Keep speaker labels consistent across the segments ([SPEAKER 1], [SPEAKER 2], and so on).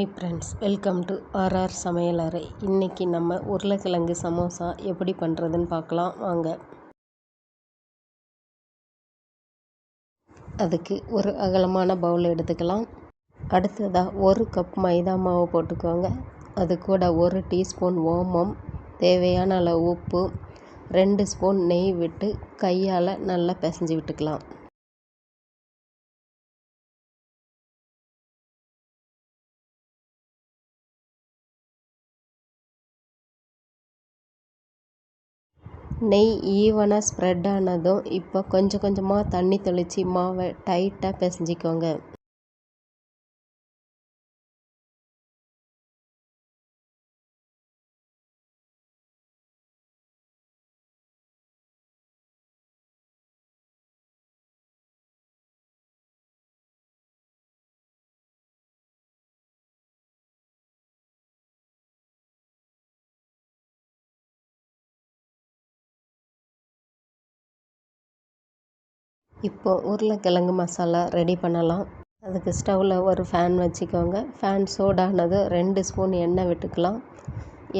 [SPEAKER 1] Hi friends, welcome to RR சமையலறை. இன்றைக்கி நம்ம உருளைக்கிழங்கு சமோசா எப்படி பண்ணுறதுன்னு பார்க்கலாம் வாங்க. அதுக்கு ஒரு அகலமான பவுல் எடுத்துக்கலாம். அடுத்ததாக 1 கப் மைதா மாவு போட்டுக்கோங்க. அது கூட 1 டீஸ்பூன் ஓமம், தேவையான அளவு உப்பு, 2 ஸ்பூன் நெய் விட்டு கையால் நல்லா பிசைஞ்சு விட்டுக்கலாம். நெய் ஈவனாக ஸ்ப்ரெட் ஆனதும் இப்போ கொஞ்சம் கொஞ்சமாக தண்ணி தெளித்து மாவை டைட்டாக பிசைஞ்சிக்கோங்க. இப்போ உருளைக்கிழங்கு மசாலா ரெடி பண்ணலாம். அதுக்கு ஸ்டவ்வில் ஒரு ஃபேன் வச்சுக்கோங்க. ஃபேன் சூடானதும் 2 ஸ்பூன் எண்ணெய் விட்டுக்கலாம்.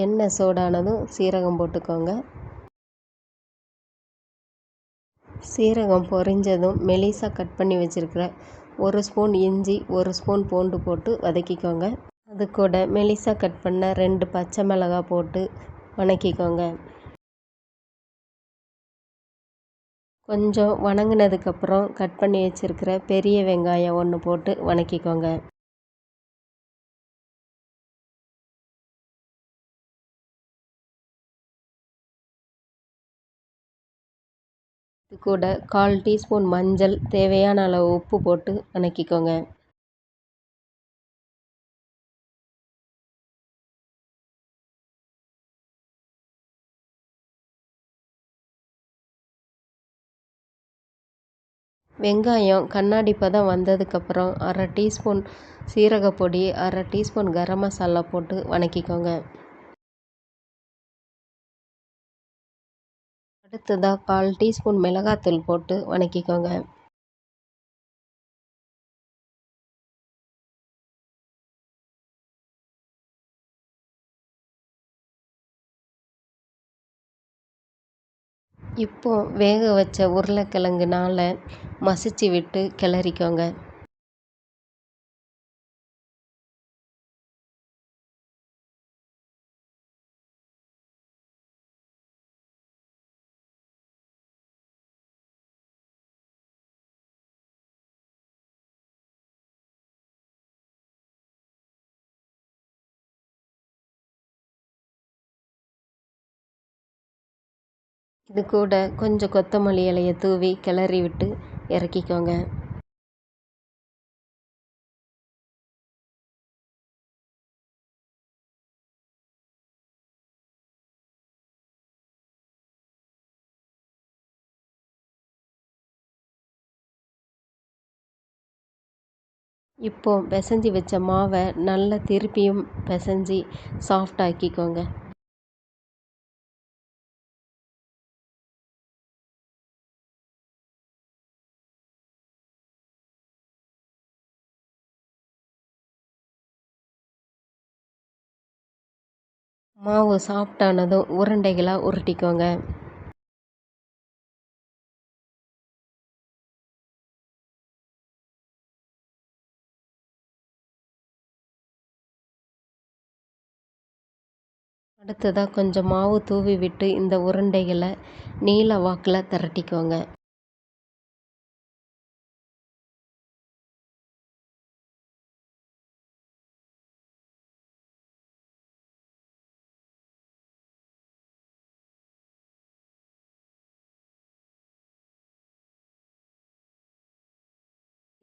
[SPEAKER 1] எண்ணெய் சூடானதும் சீரகம் போட்டுக்கோங்க. சீரகம் பொரிஞ்சதும் மெலிசாக கட் பண்ணி வச்சுருக்கிற 1 ஸ்பூன் இஞ்சி, 1 ஸ்பூன் பூண்டு போட்டு வதக்கிக்கோங்க. அது கூட மெலிசாக கட் பண்ண 2 பச்சை மிளகாய் போட்டு வதக்கிக்கோங்க. கொஞ்சம் வதங்கினதுக்கப்புறம் கட் பண்ணி வச்சுருக்கிற பெரிய வெங்காயம் 1 போட்டு வதக்கிக்கோங்க. இது கூட 1/4 டீஸ்பூன் மஞ்சள், தேவையான அளவு உப்பு போட்டு வதக்கிக்கோங்க. வெங்காயம் கண்ணாடி பதம் வந்ததுக்கப்புறம் 1/2 டீஸ்பூன் சீரகப்பொடி, 1/2 டீஸ்பூன் கரம் மசாலா போட்டு வதக்கிக்கோங்க. அடுத்ததாக 1/4 டீஸ்பூன் மிளகாத்தூள் போட்டு வதக்கிக்கோங்க. இப்போ வேக வச்ச உருளைக்கிழங்குனால மசிச்சு விட்டு கிளறிக்கோங்க. இது கூட கொஞ்சம் கொத்தமல்லி இலையை தூவி கிளறி விட்டு இறக்கிக்கோங்க. இப்போ பிசைஞ்சி வச்ச மாவை நல்லா திருப்பியும் பிசைஞ்சி சாஃப்டாக்கிக்கோங்க. மாவு சாஃப்டானதும் உருண்டைகளாக உருட்டிக்கோங்க. அடுத்ததாக கொஞ்சம் மாவு தூவி விட்டு இந்த உருண்டைகளை நீல வாக்கில் திரட்டிக்கோங்க.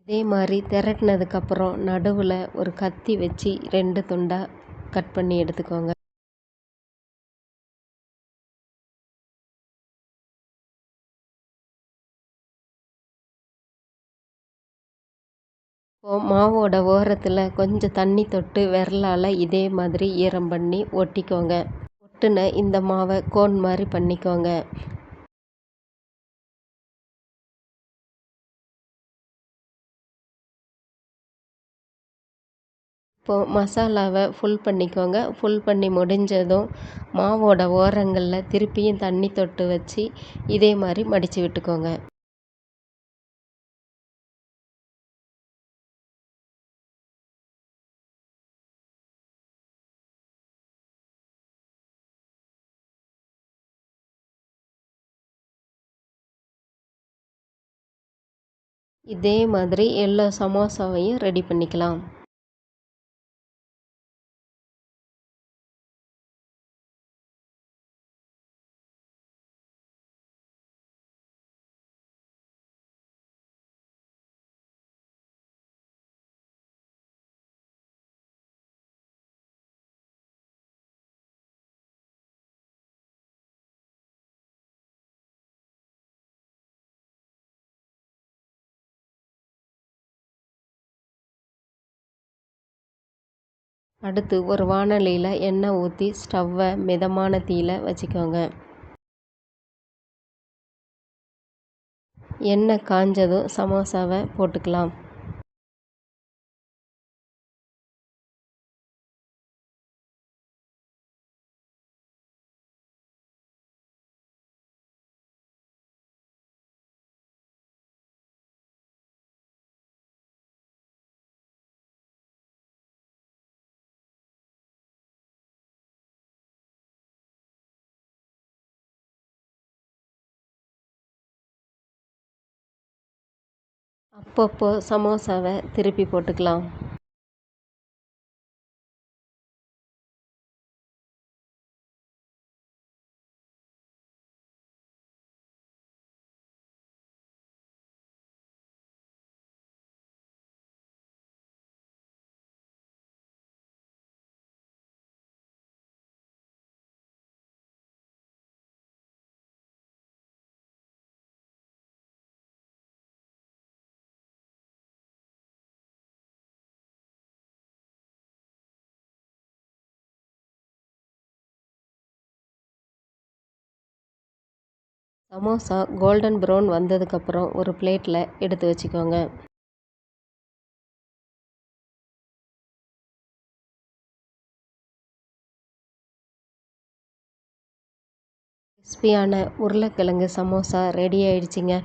[SPEAKER 1] இதே மாதிரி திரட்டினதுக்கப்புறம் நடுவில் ஒரு கத்தி வச்சு 2 துண்டாக கட் பண்ணி எடுத்துக்கோங்க. மாவோட ஓரத்தில் கொஞ்சம் தண்ணி தொட்டு விரலால் இதே மாதிரி ஈரம் பண்ணி ஒட்டிக்கோங்க. ஒட்டுன இந்த மாவை கோன் மாதிரி பண்ணிக்கோங்க. இப்போது மசாலாவை ஃபுல் பண்ணிக்கோங்க. ஃபுல் பண்ணி முடிஞ்சதும் மாவோட ஓரங்களில் திருப்பியும் தண்ணி தொட்டு வச்சு இதே மாதிரி மடித்து விட்டுக்கோங்க. இதே மாதிரி எல்லா சமோசாவையும் ரெடி பண்ணிக்கலாம். அடுத்து ஒரு வாணலியில் எண்ணெய் ஊற்றி ஸ்டவ்வை மிதமான தீயில வச்சுக்கோங்க. எண்ணெய் காஞ்சதும் சமோசாவை போட்டுக்கலாம். அப்பப்போ சமோசாவை திருப்பி போட்டுக்கலாம். சமோசா கோல்டன் ப்ரௌன் வந்ததுக்கப்புறம் ஒரு பிளேட்டில் எடுத்து வச்சுக்கோங்க. கிறிஸ்பியான உருளைக்கிழங்கு சமோசா ரெடி ஆயிடுச்சுங்க.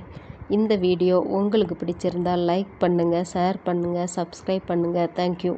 [SPEAKER 1] இந்த வீடியோ உங்களுக்கு பிடிச்சிருந்தால் லைக் பண்ணுங்கள், ஷேர் பண்ணுங்கள், சப்ஸ்கிரைப் பண்ணுங்கள். தேங்க்யூ.